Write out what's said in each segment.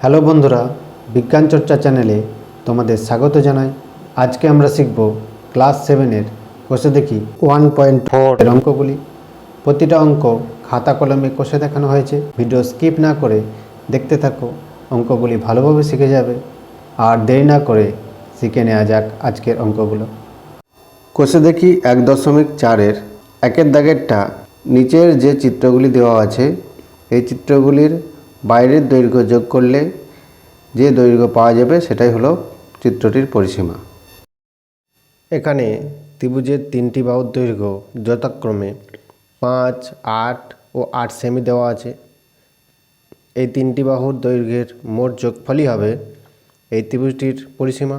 Hello বন্ধুরা, বিজ্ঞান চর্চা চ্যানেলে তোমাদের স্বাগত জানাই। আজকে আমরা শিখব ক্লাস 7-এর কষে দেখি 1.4 এর অঙ্কগুলি। প্রতিটা অঙ্ক খাতা কলমে কষে দেখানো হয়েছে। ভিডিও স্কিপ না করে দেখতে থাকো, অঙ্কগুলি ভালোভাবে শিখে যাবে। আর দেরি না করে শিখে নেওয়া যাক আজকের অঙ্কগুলো। কষে দেখি 1.4-এর একের দাগেরটা নিচের যে চিত্রগুলি দেওয়া আছে এই চিত্রগুলির বাইরের দৈর্ঘ্য যোগ করলে যে দৈর্ঘ্য পাওয়া যাবে সেটাই হলো চিত্রটির পরিসীমা। এখানে ত্রিভুজের তিনটি বাহুর দৈর্ঘ্য যথাক্রমে 5, 8 ও 8 সেমি দেওয়া আছে। এই তিনটি বাহুর দৈর্ঘ্যের মোট যোগফলই হবে এই ত্রিভুজটির পরিসীমা।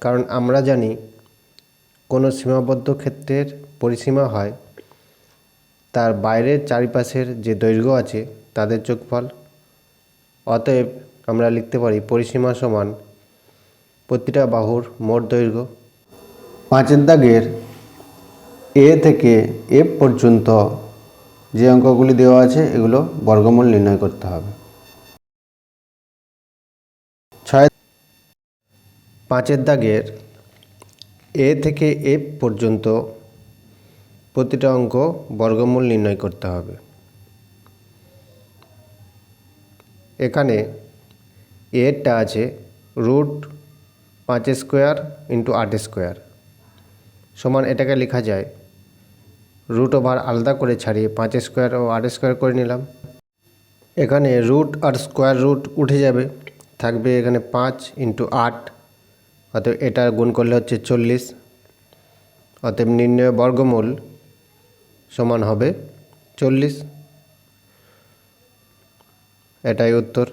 কারণ আমরা জানি কোনো সীমাবদ্ধ ক্ষেত্রের পরিসীমা হয় তার বাইরের চারিপাশের যে দৈর্ঘ্য আছে তাদের যোগফল। অতএব আমরা লিখতে পারি পরিসীমা সমান প্রতিটা বাহুর মোট দৈর্ঘ্য। 5-এর দাগের এ থেকে এফ পর্যন্ত যে অঙ্কগুলি দেওয়া আছে এগুলো বর্গমূল নির্ণয় করতে হবে। 5-এর দাগের এ থেকে এফ পর্যন্ত প্রতিটা অঙ্ক বর্গমূল নির্ণয় করতে হবে। এখানে এরটা আছে √5² × 8² সমান, এটাকে লেখা যায় √ আলাদা করে ছাড়িয়ে 5² ও 8² করে নিলাম। এখানে রুট আর স্কোয়ার রুট উঠে যাবে, থাকবে এখানে 5 × 8, অতএব এটা গুণ করলে হচ্ছে 40। অতএব নির্ণয় বর্গমূল সমান হবে 40। এটাই উত্তর।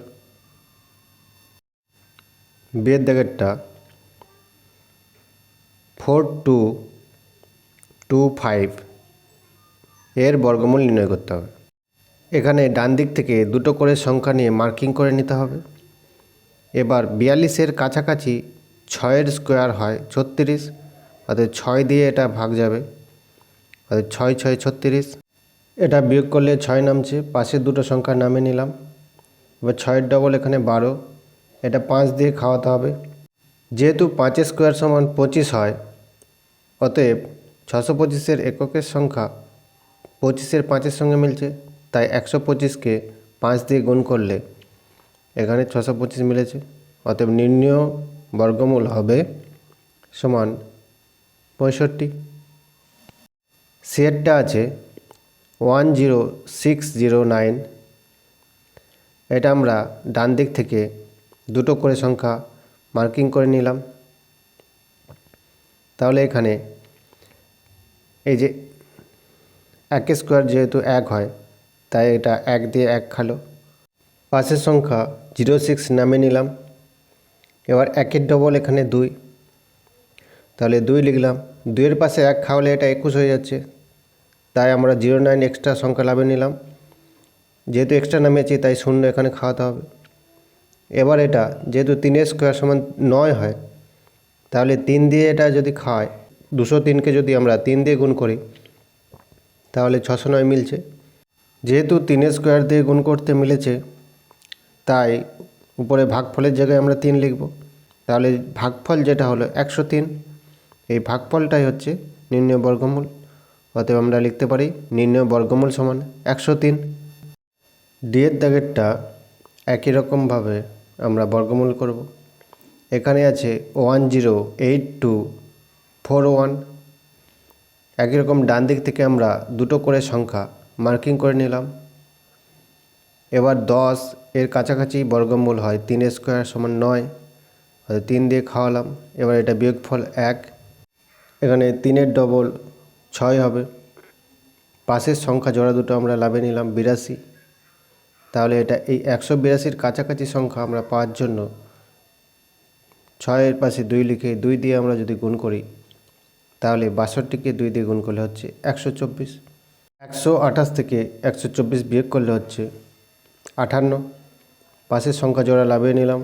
বিয়ের দাগেরটা 4225 এর বর্গমূল নির্ণয় করতে হবে। এখানে ডান দিক থেকে দুটো করে সংখ্যা নিয়ে মার্কিং করে নিতে হবে। এবার 42-এর কাছাকাছি 6-এর স্কোয়ার হয় 36, অর্থাৎ 6 দিয়ে এটা ভাগ যাবে, অর্থাৎ 6 6 36। এটা বিয়োগ করলে 6 নামছে, পাশের দুটো সংখ্যা নামে নিলাম। এবার 6-এর ডবল এখানে 12, এটা 5 দিয়ে খাওয়াতে হবে। যেহেতু 5-এর স্কোয়ার সমান 25 হয়, অতএব 625-এর এককের সংখ্যা 25-এর 5-এর সঙ্গে মিলছে, তাই 125-কে 5 দিয়ে গুণ করলে এখানে 625 মিলেছে। অতএব নির্ণয় বর্গমূল হবে সমান 65। সিয়েরটা আছে 10609, এটা আমরা ডান দিক থেকে দুটো করে সংখ্যা মার্কিং করে নিলাম। তাহলে এখানে এই যে 1² যেহেতু 1 হয়, তাই এটা 1 দিয়ে 1 খালো। পাশের সংখ্যা 06 নামে নিলাম। এবার 1-এর ডবল এখানে 2, তাহলে 2 লিখলাম। 2-এর পাশে 1 খাওয়ালে এটা 21 হয়ে যাচ্ছে, তাই আমরা 09 এক্সট্রা সংখ্যা লাভে নিলাম। যেহেতু এক্সট্রা নামিয়েছি তাই 0 এখানে খাওয়াতে হবে। এবার এটা যেহেতু 3-এর স্কোয়ার সমান 9 হয়, তাহলে 3 দিয়ে এটা যদি খাওয়ায়, 203-কে যদি আমরা 3 দিয়ে গুণ করি তাহলে 609 মিলছে। যেহেতু 3-এর স্কোয়ার দিয়ে গুণ করতে মিলেছে, তাই উপরে ভাগফলের জায়গায় আমরা 3 লিখব। তাহলে ভাগফল যেটা হলো 103, এই ভাগফলটাই হচ্ছে নির্ণয় বর্গমূল। অতএব আমরা লিখতে পারি নির্ণয় বর্গমূল সমান 103। ডি-এর দাগেরটা একই রকমভাবে আমরা বর্গমূল করব। এখানে আছে 108241, একই রকম ডান দিক থেকে আমরা দুটো করে সংখ্যা মার্কিং করে নিলাম। এবার 10-এর কাছাকাছি বর্গমূল হয় 3-এর স্কোয়ার সমান 9, অর্থাৎ 3 দিয়ে খাওয়ালাম। এবার এটা বিয়োগফল 1, এখানে 3-এর ডবল 6 হবে। পাশের সংখ্যা জোড়া দুটো আমরা লাভে নিলাম 82, তাহলে এটা এই 182-র কাছাকাছি সংখ্যা আমরা পাওয়ার জন্য 6-এর পাশে 2 লিখে 2 দিয়ে আমরা যদি গুণ করি তাহলে 62-কে 2 দিয়ে গুণ করলে হচ্ছে 124। 128 থেকে 124 বিয়োগ করলে হচ্ছে 58। পাশের সংখ্যা জোড়া লাভে নিলাম।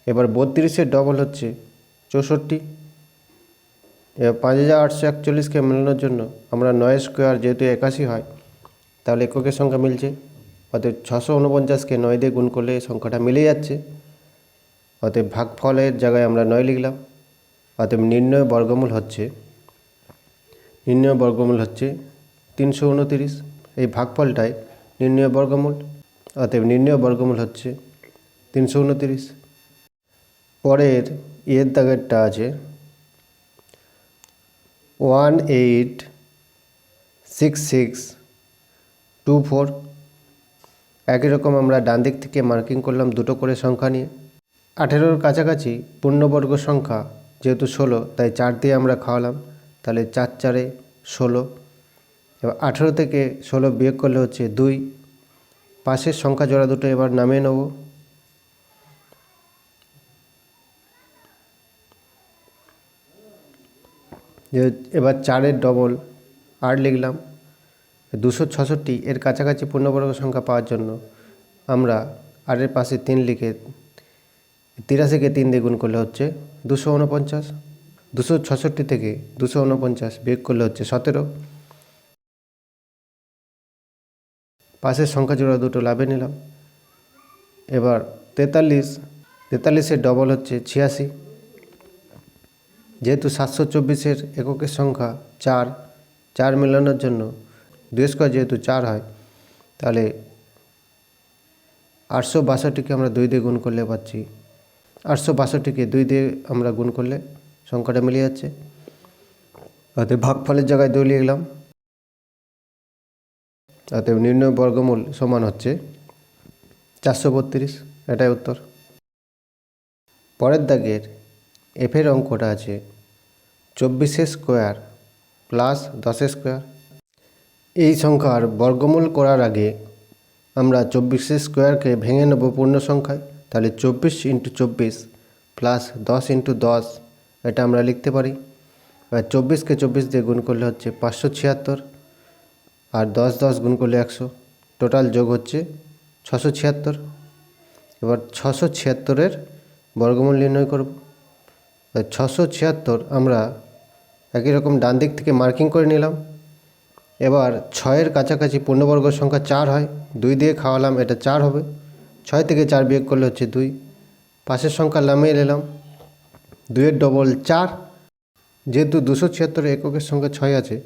এবার 32-এর ডবল হচ্ছে 64। এবার 5841-কে মেলানোর জন্য আমরা 9 স্কোয়ার যেহেতু 81 হয়, তাহলে এককের সংখ্যা মিলছে, অতএব 649কে 9 দিয়ে গুণ করলে সংখ্যাটা মিলে যাচ্ছে। অতএব ভাগফলের জায়গায় আমরা 9 লিখলাম। অতএব নির্ণয় বর্গমূল হচ্ছে 329। এই ভাগফলটাই নির্ণয় বর্গমূল। অতএব নির্ণয় বর্গমূল হচ্ছে 329। পরের এর দাগেরটা আছে 186624। একই রকম আমরা ডান দিক থেকে মার্কিং করলাম দুটো করে সংখ্যা নিয়ে। 18-র কাছাকাছি পূর্ণবর্গ সংখ্যা যেহেতু 16, তাই 4 দিয়ে আমরা খাওয়ালাম, তাহলে 4 4 16। এবার 18 থেকে 16 বিয়োগ করলে হচ্ছে 2। পাশের সংখ্যা জোড়া দুটো এবার নামিয়ে নেব। এবার 4-এর ডবল 8 লিখলাম। 266 এর কাছাকাছি পূর্ণবর্গ সংখ্যা পাওয়ার জন্য আমরা 8-এর পাশে 3 লিখে 83কে 3 দিয়ে গুণ করলে হচ্ছে 249। 266 থেকে 249 বিয়োগ করলে হচ্ছে 17। পাশের সংখ্যা জোড়া দুটো লাভে নিলাম। এবার 43-এর ডবল হচ্ছে 86। যেহেতু 724-এর এককের সংখ্যা 4 মেলানোর জন্য 2 স্কোয়ার যেহেতু 4 হয়, তাহলে 862কে আমরা 2 দিয়ে গুণ করলে পাচ্ছি 862কে 2 দিয়ে আমরা গুণ করলে সংখ্যাটা মিলে যাচ্ছে। অতএব ভাগফলের জায়গায় 2 লিখলাম। অতএব নির্ণয় বর্গমূল সমান হচ্ছে 432। এটাই উত্তর। পরের দাগের এফের অঙ্কটা আছে 24 স্কোয়ার প্লাস 10 স্কোয়ার। এই সংখ্যার বর্গমূল করার আগে আমরা 24 স্কোয়ারকে ভেঙে নেব পূর্ণ সংখ্যায়। তাহলে 24 × 24 প্লাস 10 × 10 এটা আমরা লিখতে পারি। এবার 24কে 24 দিয়ে গুণ করলে হচ্ছে 576, আর 10 10 গুণ করলে 100, টোটাল যোগ হচ্ছে 676। এবার 676-এর বর্গমূল নির্ণয় করব। 676 আমরা একই রকম ডান দিক থেকে মার্কিং করে নিলাম। এবার 6-এর কাছাকাছি পূর্ণবর্গ সংখ্যা 4 হয়, 2 দিয়ে খাওয়ালাম, এটা 4 হবে। 6 থেকে 4 বিয়োগ করলে হচ্ছে 2। পাশের সংখ্যা নামিয়ে নিলাম। 2-এর ডবল 4। যেহেতু 276 এককের সংখ্যা 6 আছে,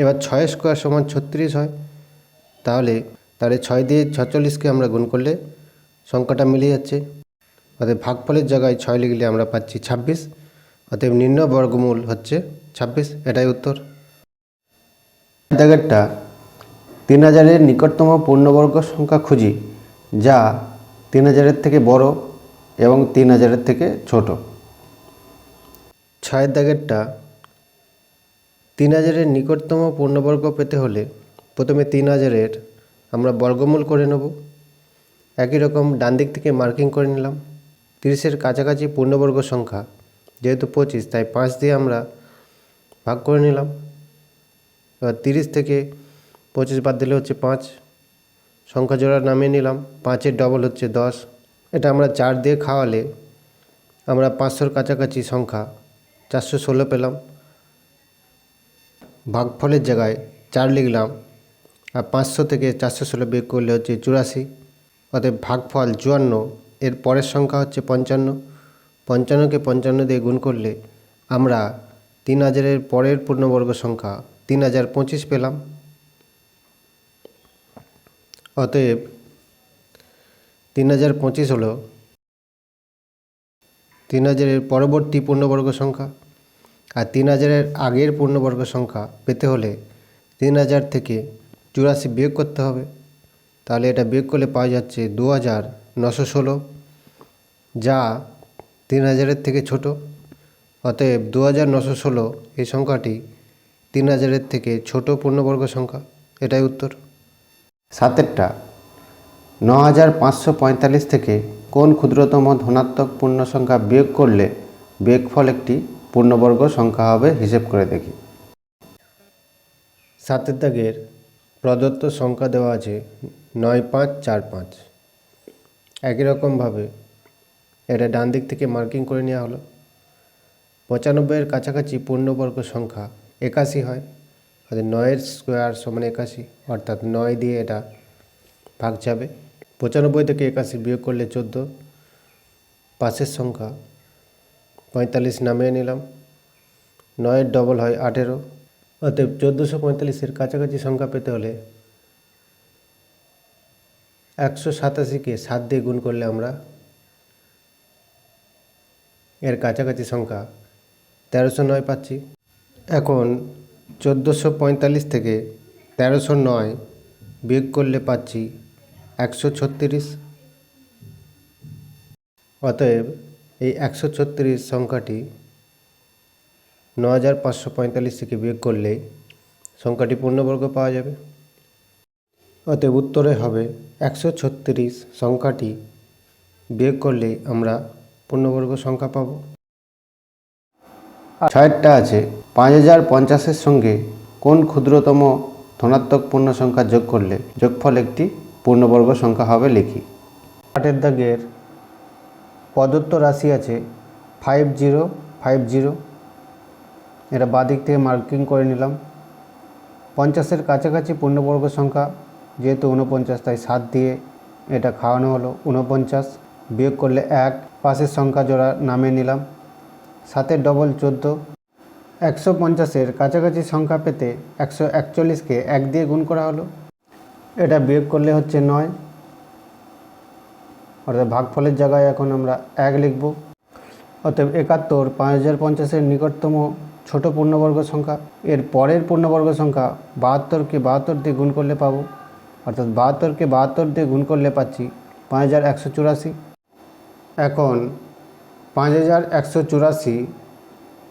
এবার 6 স্কোয়ার সমান 36 হয়। তাহলে 6 দিয়ে 46কে আমরা গুণ করলে সংখ্যাটা মিলে যাচ্ছে। অতএব ভাগফলের জায়গায় 6 লিখলে আমরা পাচ্ছি 26। অতএব নির্ণয় বর্গমূল হচ্ছে 26। এটাই উত্তর। দাগেরটা 3000-এর নিকটতম পূর্ণবর্গ সংখ্যা খুঁজি যা 3000-এর থেকে বড় এবং 3000-এর থেকে ছোট। 6-এর দাগেরটা 3000-এর নিকটতম পূর্ণবর্গ পেতে হলে প্রথমে 3000-এর আমরা বর্গমূল করে নেব। একই রকম ডান দিক থেকে মার্কিং করে নিলাম। 30-এর কাছাকাছি পূর্ণবর্গ সংখ্যা যেহেতু 25, তাই 5 দিয়ে আমরা ভাগ করে নিলাম। এবার 30 থেকে 25 বাদ দিলে হচ্ছে 5। সংখ্যা জোড়া নামিয়ে নিলাম। 5-এর ডবল হচ্ছে 10। এটা আমরা 4 দিয়ে খাওয়ালে আমরা 500-র কাছাকাছি সংখ্যা 416 পেলাম। ভাগফলের জায়গায় 4 লিখলাম, আর 500 থেকে 416 বিয়োগ করলে হচ্ছে 84। অতএব ভাগফল 54। এর পরের সংখ্যা হচ্ছে 55। 55কে 55 দিয়ে গুণ করলে আমরা 3000-এর পরের পূর্ণবর্গ সংখ্যা 3025 পেলাম। অতএব 3025 হলো 3000-এর পরবর্তী পূর্ণবর্গ সংখ্যা। আর 3000-এর আগের পূর্ণবর্গ সংখ্যা পেতে হলে 3000 থেকে 84 বিয়োগ করতে হবে। তাহলে এটা বিয়োগ করলে পাওয়া যাচ্ছে 2916, যা 3000-এর থেকে ছোট। অতএব 2916 এই সংখ্যাটি 3000-এর থেকে ছোট পূর্ণবর্গ সংখ্যা। এটাই উত্তর। 7-এরটা 9545 থেকে কোন ক্ষুদ্রতম ধনাত্মক পূর্ণ সংখ্যা বিয়োগ করলে বিয়োগফল একটি পূর্ণবর্গ সংখ্যা হবে, হিসেব করে দেখি। 7-এর দাগের প্রদত্ত সংখ্যা দেওয়া আছে 9545। একই রকমভাবে এটা ডান দিক থেকে মার্কিং করে নেওয়া হলো। 95-এর কাছাকাছি পূর্ণবর্গ সংখ্যা 81 হয়। অর্থাৎ 9-এর স্কোয়ার সমান 81, অর্থাৎ 9 দিয়ে এটা ভাগ যাবে। 95 থেকে 81 বিয়োগ করলে 14, পাশের সংখ্যা 45 নামিয়ে নিলাম, 9-এর ডবল হয় 18। অতএব 1445-এর কাছাকাছি সংখ্যা পেতে হলে 187কে 7 দিয়ে গুণ করলে আমরা এর কাছাকাছি সংখ্যা 1309 পাচ্ছি। এখন 1445 থেকে 1309 বিয়োগ করলে পাচ্ছি 136। অতএব এই 136 সংখ্যাটি 9545 থেকে বিয়োগ করলেই সংখ্যাটি পূর্ণবর্গ পাওয়া যাবে। অতএব উত্তরে হবে 136 সংখ্যাটি বিয়োগ করলেই আমরা পূর্ণবর্গ সংখ্যা পাব। 6টা আছে 5050-এর সঙ্গে কোন ক্ষুদ্রতম ধনাত্মক পূর্ণ সংখ্যা যোগ করলে যোগফল একটি পূর্ণবর্গ সংখ্যা হবে লিখি। 8-এর দাগের প্রদত্ত রাশি আছে 5050, এটা বাঁদিক থেকে মার্কিং করে নিলাম। 50-এর কাছাকাছি পূর্ণবর্গ সংখ্যা যেহেতু 49, তাই 7 দিয়ে এটা খাওয়ানো হলো। 49 বিয়োগ করলে 1, পাশের সংখ্যা জোড়া নামিয়ে নিলাম। 7-এর ডবল 14। 150-এর কাছাকাছি সংখ্যা পেতে 141কে 1 দিয়ে গুণ করা হলো, এটা বিয়োগ করলে হচ্ছে 9, অর্থাৎ ভাগফলের জায়গায় এখন আমরা 1 লিখব। অতএব 71 5050-এর নিকটতম ছোট পূর্ণবর্গ সংখ্যা। এর পরের পূর্ণবর্গ সংখ্যা 72কে 72 দিয়ে গুণ করলে পাবো, অর্থাৎ 72কে 72 দিয়ে গুণ করলে পাচ্ছি 5184। এখন 5184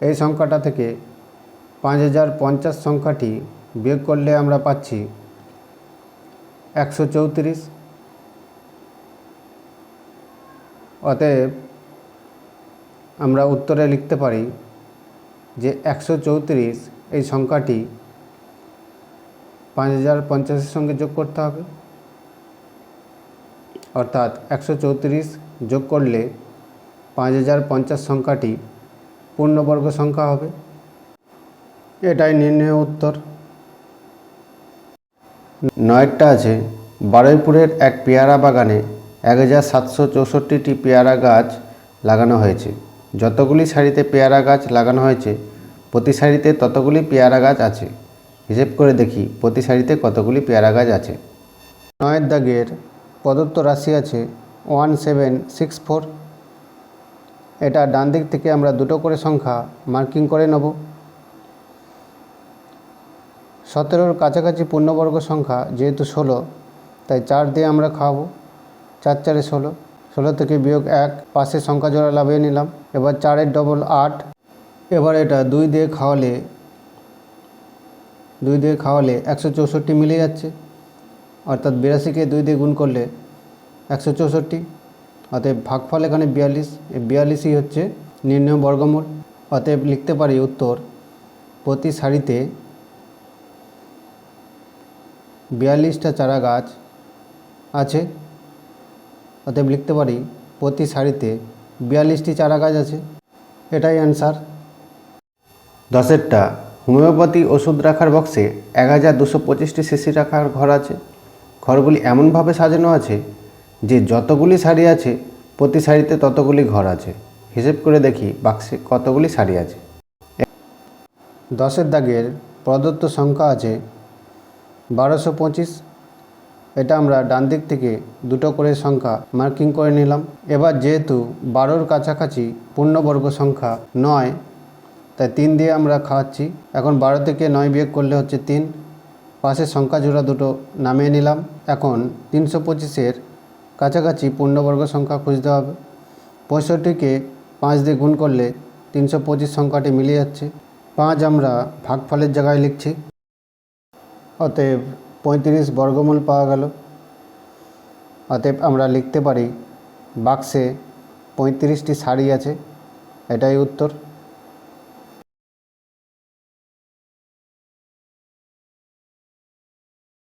এই সংখ্যাটা থেকে 5050 সংখ্যাটি বিয়োগ করলে আমরা পাচ্ছি 134। অতএব আমরা উত্তরে লিখতে পারি যে 134 এই সংখ্যাটি 5050-এর সঙ্গে যোগ করতে হবে, অর্থাৎ 134 যোগ করলে 5050 সংখ্যাটি পূর্ণবর্গ সংখ্যা হবে। এটাই নির্ণয় উত্তর। 9টা আছে বারুইপুরের এক পেয়ারা বাগানে 1764টি পেয়ারা গাছ লাগানো হয়েছে। যতগুলি সারিতে পেয়ারা গাছ লাগানো হয়েছে প্রতি সারিতে ততগুলি পেয়ারা গাছ আছে। হিসেব করে দেখি প্রতি সারিতে কতগুলি পেয়ারা গাছ আছে। 9-এর দাগের প্রদত্ত রাশি আছে 1764, এটা ডান দিক থেকে আমরা দুটো করে সংখ্যা মার্কিং করে নেব। 17-র কাছাকাছি পূর্ণবর্গ সংখ্যা যেহেতু 16, তাই 4 দিয়ে আমরা খাওয়াবো। 4×4 = 16, 16 থেকে বিয়োগ 1, পাশের সংখ্যা জোড়া লাভিয়ে নিলাম। এবার 4-এর ডবল 8। এবার এটা 2 দিয়ে খাওয়ালে 164 মিলে যাচ্ছে, অর্থাৎ 82কে 2 দিয়ে গুণ করলে 164। অতএব ভাগফল এখানে 42, এই 42ই হচ্ছে নির্ণয় বর্গমূল। অতএব লিখতে পারি উত্তর প্রতি সারিতে 42টা চারা গাছ আছে। অতএব লিখতে পারি প্রতি সারিতে 42টি চারা গাছ আছে, এটাই অ্যান্সার। 10-এরটা হোমিওপ্যাথি ওষুধ রাখার বক্সে 1225টি শিশি রাখার ঘর আছে। ঘরগুলি এমনভাবে সাজানো আছে যে যতগুলি সারি আছে প্রতি সারিতে ততগুলি ঘর আছে। হিসেব করে দেখি বাক্সে কতগুলি সারি আছে। 10-এর দাগের প্রদত্ত সংখ্যা আছে 1225, এটা আমরা ডান দিক থেকে দুটো করে সংখ্যা মার্কিং করে নিলাম। এবার যেহেতু 12-র কাছাকাছি পূর্ণবর্গ সংখ্যা 9, তাই 3 দিয়ে আমরা খাওয়াচ্ছি। এখন 12 থেকে 9 বিয়োগ করলে হচ্ছে 3, পাশের সংখ্যা জোড়া দুটো নামিয়ে নিলাম। এখন 325-এর কাছাকাছি পূর্ণবর্গ সংখ্যা খুঁজতে হবে। 65কে 5 দিয়ে গুণ করলে 325 সংখ্যাটি মিলে যাচ্ছে। 5 আমরা ভাগফলের জায়গায় লিখছি। অতএব 35 বর্গমূল পাওয়া গেল। অতএব আমরা লিখতে পারি বাক্সে 35টি সারি আছে, এটাই উত্তর।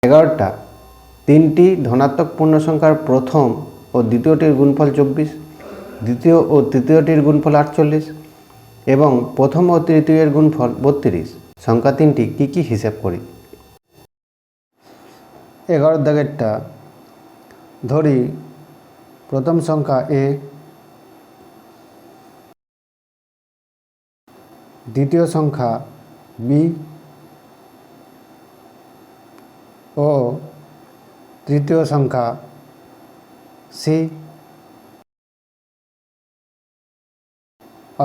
11টা 3টি ধনাত্মক পূর্ণ সংখ্যার প্রথম ও দ্বিতীয়টির গুণফল 24, দ্বিতীয় ও তৃতীয়টির গুণফল 48 এবং প্রথম ও তৃতীয়ের গুণফল 32। সংখ্যা 3টি কী কী হিসাব করি। 11 দাগেরটা ধরি প্রথম সংখ্যা এ, দ্বিতীয় সংখ্যা বি ও তৃতীয় সংখ্যা সি।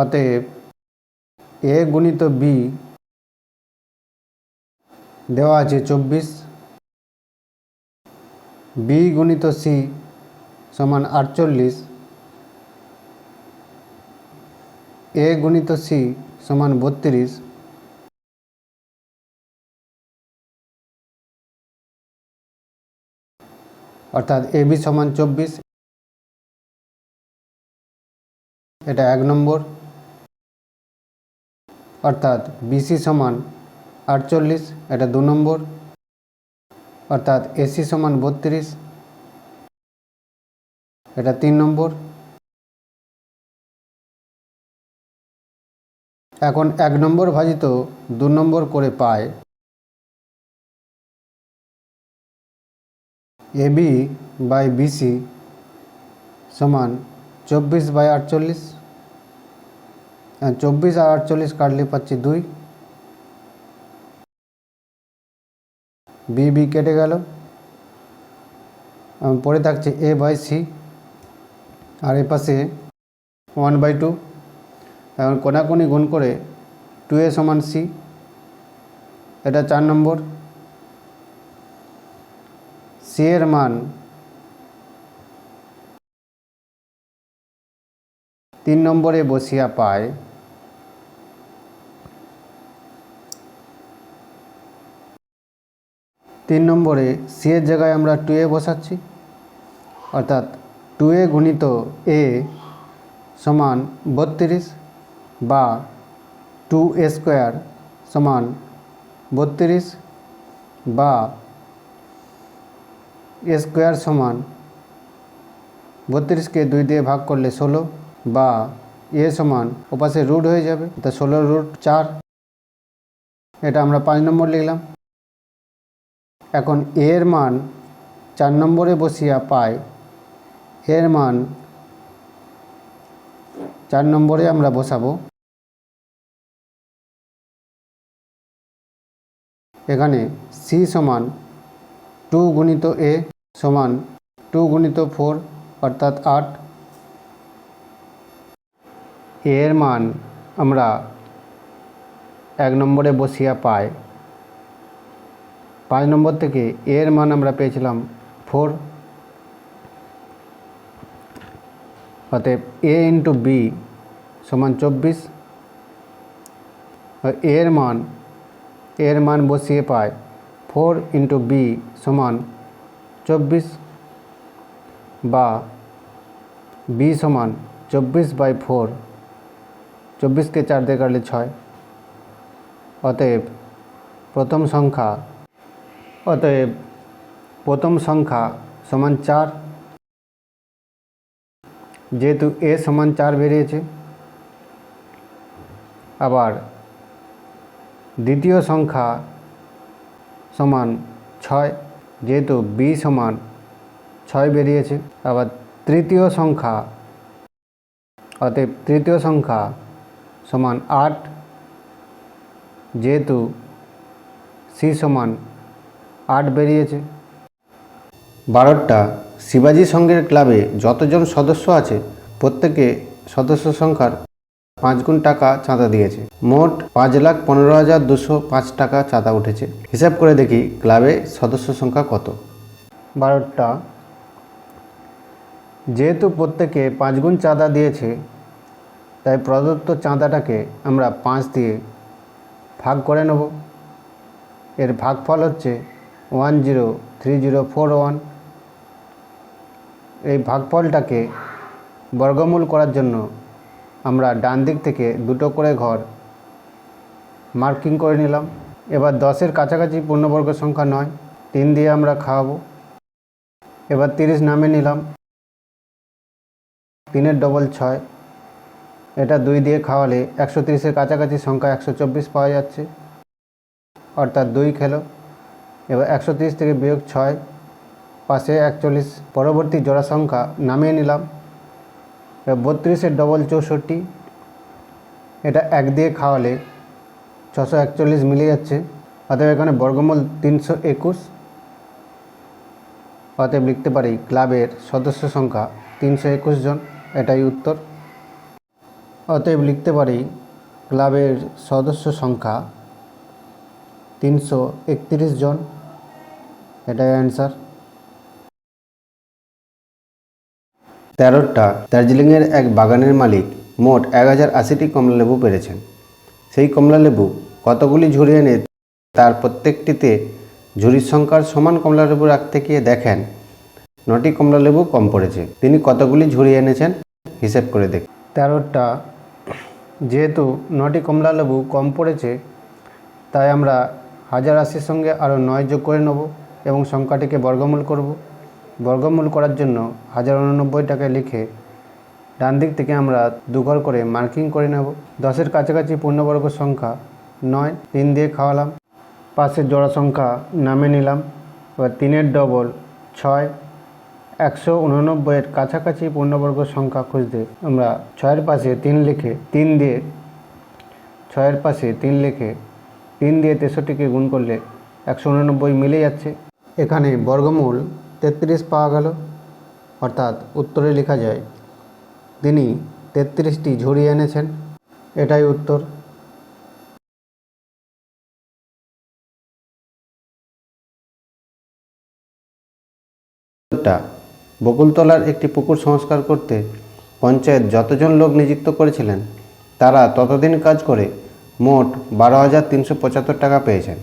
অতএব এ গুণিত বি দেওয়া আছে 24, বি গুণিত সি সমান 48, এ গুণিত সি সমান 32, অর্থাৎ এ বি সমান 24, এটা 1 নম্বর, অর্থাৎ বিসি সমান 48, এটা 2 নম্বর, অর্থাৎ এসি সমান 32, এটা 3 নম্বর। এখন 1 নম্বর ভাজিত 2 নম্বর করে পায় এবি বাই বিসি সমান 24/48, 24 আর 48 কাটলে পাচ্ছি 2, বি বি কেটে গেল, পরে থাকছে এ বাই সি, আর এ পাশে 1/2। এখন কোনাকুনি গুণ করে 2a সমান সি, এটা 4 নম্বর। সি এর মান 3 নম্বরে বসিয়া পায় 3 নম্বরে সি এর জায়গায় আমরা 2a বসাচ্ছি, অর্থাৎ 2a গুণিত এ সমান 32 বা 2a স্কোয়ার সমান 32 বা এ স্কোয়ার সমান 32কে 2 দিয়ে ভাগ করলে 16 বা এ সমান ওপাশে রুট হয়ে যাবে, তা 16√4, এটা আমরা 5 নম্বর লিখলাম। এখন এর মান 4 নম্বরে বসিয়া পাই, এর মান 4 নম্বরে আমরা বসাবো। এখানে সি সমান 2 গুণিত এ সমান 2 গুণিত 4, অর্থাৎ 8। এর মান আমরা 1 নম্বরে বসিয়া পাই, 5 নম্বর থেকে এর মান আমরা পেয়েছিলাম 4, অতএব এ ইন্টু বি সমান 24, এর মান বসিয়ে পায় 4 ইন্টু বি সমান 24 বা বি সমান 24/4, 24কে 4 দিয়ে কাটলে 6। অতএব প্রথম সংখ্যা সমান 4, যেহেতু এ সমান 4 বেরিয়েছে। আবার দ্বিতীয় সংখ্যা সমান 6, যেহেতু বি সমান 6 বেরিয়েছে। আবার তৃতীয় সংখ্যা, অতএব তৃতীয় সংখ্যা সমান 8, যেহেতু সি সমান 8 বেরিয়েছে। 12টা শিবাজি সংঘের ক্লাবে যতজন সদস্য আছে প্রত্যেকে সদস্য সংখ্যার 5 গুণ টাকা চাঁদা দিয়েছে। মোট 5,15,205 টাকা চাঁদা উঠেছে। হিসাব করে দেখি ক্লাবে সদস্য সংখ্যা কত। 12টা, যেহেতু প্রত্যেকে 5 গুণ চাঁদা দিয়েছে, তাই প্রদত্ত চাঁদাটাকে আমরা 5 দিয়ে ভাগ করে নেব। এর ভাগফল হচ্ছে 103041। এই ভাগফলটাকে বর্গমূল করার জন্য আমরা ডান দিক থেকে 2টো করে ঘর মার্কিং করে নিলাম। এবার 10-এর কাছাকাছি পূর্ণবর্গ সংখ্যা নয়, 3 দিয়ে আমরা খাওয়াবো। এবার 30 নামে নিলাম, 3-এর ডবল 6, এটা 2 দিয়ে খাওয়ালে 130-এর কাছাকাছি সংখ্যা 124 পাওয়া যাচ্ছে, অর্থাৎ 2 খেলো। এবার 130 থেকে বিয়োগ 6, পাশে 41, পরবর্তী জোড়া সংখ্যা নামিয়ে নিলাম। 32-এর ডবল 64, এটা 1 দিয়ে খাওয়ালে 641 মিলে যাচ্ছে, অতএব এখানে বর্গমূল 321। অতএব লিখতে পারি ক্লাবের সদস্য সংখ্যা 321 জন, এটাই উত্তর। অতএব লিখতে পারি ক্লাবের সদস্য সংখ্যা 331 জন, এটাই অ্যান্সার। 13টা দার্জিলিংয়ের এক বাগানের মালিক মোট 1080টি কমলালেবু পেরেছেন। সেই কমলালেবু কতগুলি ঝুড়ি এনে তার প্রত্যেকটিতে ঝুড়ির সংখ্যার সমান কমলালেবু রাখতে গিয়ে দেখেন 9টি কমলালেবু কম পড়েছে। তিনি কতগুলি ঝুড়ি এনেছেন হিসেব করে দেখি। 13টা, যেহেতু 9টি কমলালেবু কম পড়েছে, তাই আমরা 1080-র সঙ্গে আরও 9 যোগ করে নেব এবং সংখ্যাটিকে বর্গমূল করব। বর্গমূল করার জন্য 1089টাকে লিখে ডান দিক থেকে আমরা 2 ঘর করে মার্কিং করে নেব। 10-এর কাছাকাছি পূর্ণবর্গ সংখ্যা 9, 3 দিয়ে খাওয়ালাম। পাশের জোড়া সংখ্যা নামিয়ে নিলাম। এবার 3-এর ডবল 6, 189-এর কাছাকাছি পূর্ণবর্গ সংখ্যা খুঁজতে আমরা 6-এর পাশে 3 লিখে 3 দিয়ে 6-এর পাশে 3 লিখে 3 দিয়ে 63কে গুণ করলে 189 মিলে যাচ্ছে। এখানে বর্গমূল 33 পাওয়া গেল, অর্থাৎ উত্তরে লেখা যায় তিনি 33টি ঝুড়ি এনেছেন, এটাই উত্তর। বকুলতলার একটি পুকুর সংস্কার করতে পঞ্চায়েত যতজন লোক নিযুক্ত করেছিলেন তারা ততদিন কাজ করে মোট 12,375 টাকা পেয়েছেন।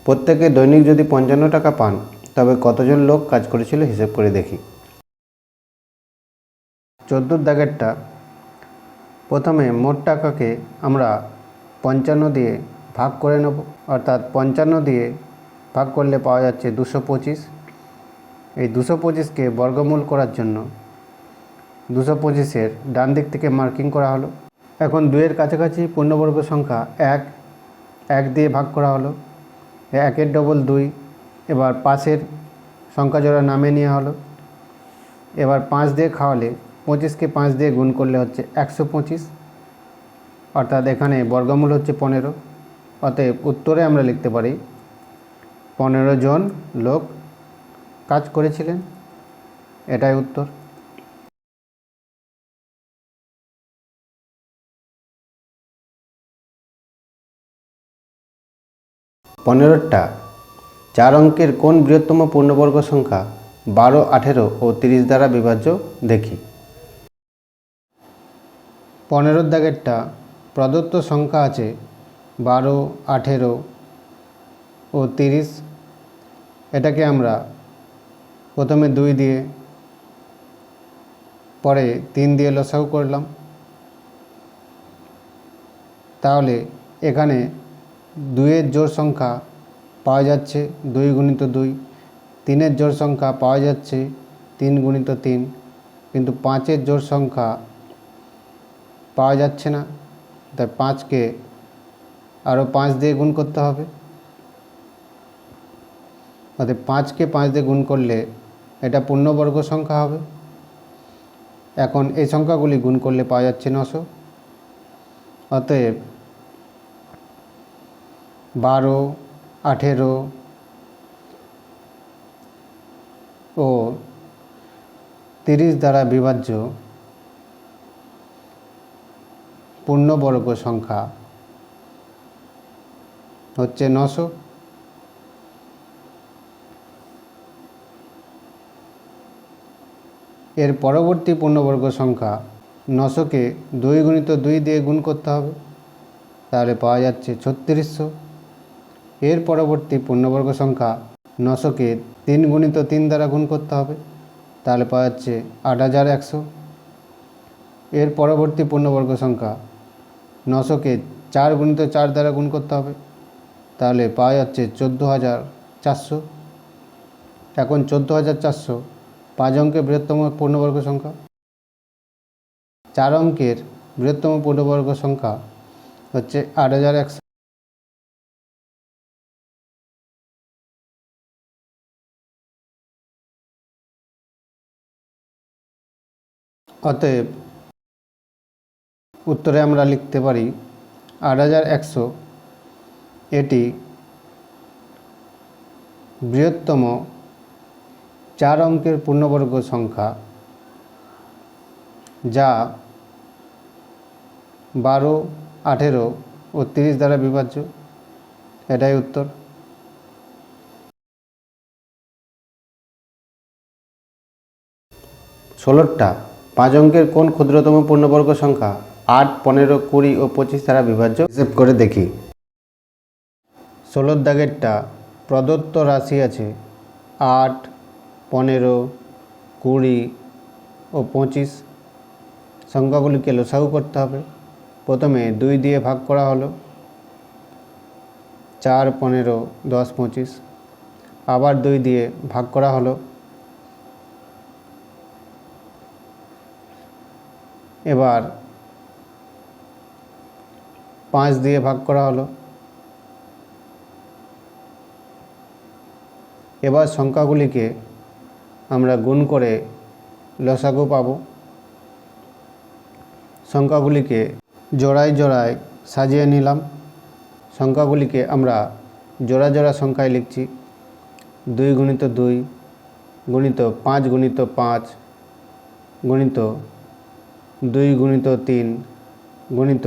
প্রত্যেকে দৈনিক যদি 55 টাকা পান তবে কতজন লোক কাজ করেছিল হিসেব করে দেখি। 14 দাগেরটা, প্রথমে মোট টাকাকে আমরা 55 দিয়ে ভাগ করে নেব, অর্থাৎ 55 দিয়ে ভাগ করলে পাওয়া যাচ্ছে 225। এই 225কে বর্গমূল করার জন্য 225-এর ডান দিক থেকে মার্কিং করা হলো। এখন 2-এর কাছাকাছি পূর্ণবর্গ সংখ্যা 1 দিয়ে ভাগ করা হলো। 1-এর ডবল 2, এবার পাশের সংখ্যা জোড়া নামিয়ে নেওয়া হলো। এবার 5 দিয়ে খাওয়ালে 25কে 5 দিয়ে গুণ করলে হচ্ছে 125, অর্থাৎ এখানে বর্গমূল হচ্ছে 15। অতএব উত্তরে আমরা লিখতে পারি 15 জন লোক কাজ করেছিলেন, এটাই উত্তর। 15টা 4 অঙ্কের কোন বৃহত্তম পূর্ণবর্গ সংখ্যা 12, 18 ও 30 দ্বারা বিভাজ্য দেখি। 15 দাগেরটা, প্রদত্ত সংখ্যা আছে 12, 18 ও 30। এটাকে আমরা প্রথমে 2 দিয়ে, পরে 3 দিয়ে লসাগু করলাম। তাহলে এখানে 2-এর জোড় সংখ্যা পাওয়া যাচ্ছে 2 গুণিত 2, 3-এর জোড় সংখ্যা পাওয়া যাচ্ছে 3 গুণিত 3, কিন্তু 5-এর জোড় সংখ্যা পাওয়া যাচ্ছে না, তাই 5কে আরও 5 দিয়ে গুণ করতে হবে। অর্থাৎ 5কে 5 দিয়ে গুণ করলে এটা পূর্ণবর্গ সংখ্যা হবে। এখন এই সংখ্যাগুলি গুণ করলে পাওয়া যাচ্ছে 900। অতএব 12, 18 ও 30 দ্বারা বিভাজ্য পূর্ণবর্গ সংখ্যা হচ্ছে 900। এর পরবর্তী পূর্ণবর্গ সংখ্যা 900কে 2 গুণিত 2 দিয়ে গুণ করতে হবে, তাহলে পাওয়া যাচ্ছে 3600। এর পরবর্তী পূর্ণবর্গ সংখ্যা 900কে 3 গুণিত 3 দ্বারা গুণ করতে হবে, তাহলে পাওয়া যাচ্ছে 8100। এর পরবর্তী পূর্ণবর্গ সংখ্যা 900কে 4 গুণিত 4 দ্বারা গুণ করতে হবে, তাহলে পাওয়া যাচ্ছে 14400। এখন 14400 5 অঙ্কের বৃহত্তম পূর্ণবর্গ সংখ্যা। 4 অঙ্কের বৃহত্তম পূর্ণবর্গ সংখ্যা হচ্ছে 8100। অতএব উত্তরে আমরা লিখতে পারি 8100। এটি বৃহত্তম 4 অঙ্কের পূর্ণবর্গ সংখ্যা, যা 12, 18 ও 30 দ্বারা বিভাজ্য। এটাই উত্তর। 16টা 5 অঙ্কের কোন ক্ষুদ্রতম পূর্ণবর্গ সংখ্যা 8, 15, 20 ও 25 দ্বারা বিভাজ্য? হিসেব করে দেখি। 16 দাগেরটা প্রদত্ত রাশি আছে 8, 15, 20 ও 25। সংখ্যাগুলিকে লসাগু করতে হবে। প্রথমে 2 দিয়ে ভাগ করা হলো, 4, 15, 10, 25। আবার 2 দিয়ে ভাগ করা হলো, এবার 5 দিয়ে ভাগ করা হলো। এবার সংখ্যাগুলিকে আমরা গুণ করে লসাগু পাব। সংখ্যাগুলিকে জোড়ায় জোড়ায় সাজিয়ে নিলাম। সংখ্যাগুলিকে আমরা জোড়া জোড়া সংখ্যায় লিখছি। 2 গুণিত 2 গুণিত 5 গুণিত 5 গুণিত 2 গুণিত 3 গুণিত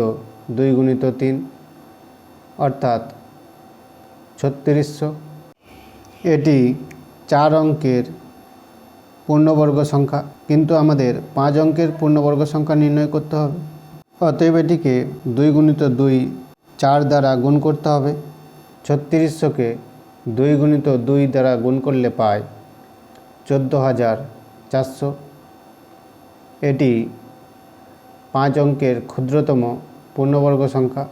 2 গুণিত 3, অর্থাৎ 3600। এটি 4 অঙ্কের পূর্ণবর্গ সংখ্যা, কিন্তু আমাদের 5 অঙ্কের পূর্ণবর্গ সংখ্যা নির্ণয় করতে হবে। অতএব এটিকে 2 গুণিত 2 4 দ্বারা গুণ করতে হবে। 3600কে 2 গুণিত 2 দ্বারা গুণ করলে পাই 14400। এটি 5 অঙ্কের ক্ষুদ্রতম পূর্ণবর্গ সংখ্যা।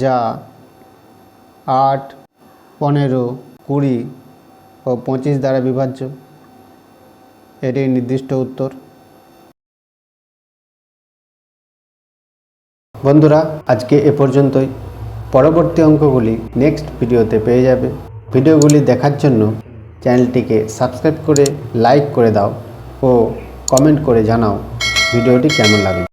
যা 8, 15, 20 ও 25 দ্বারা বিভাজ্য। এটি নির্দিষ্ট উত্তর। বন্ধুরা, আজকে এ পর্যন্তই। পরবর্তী অঙ্কগুলি নেক্সট ভিডিওতে পেয়ে যাবে। ভিডিওগুলি দেখার জন্য চ্যানেলটিকে সাবস্ক্রাইব করে লাইক করে দাও ও কমেন্ট করে জানাও ভিডিওটি কেমন লাগলো।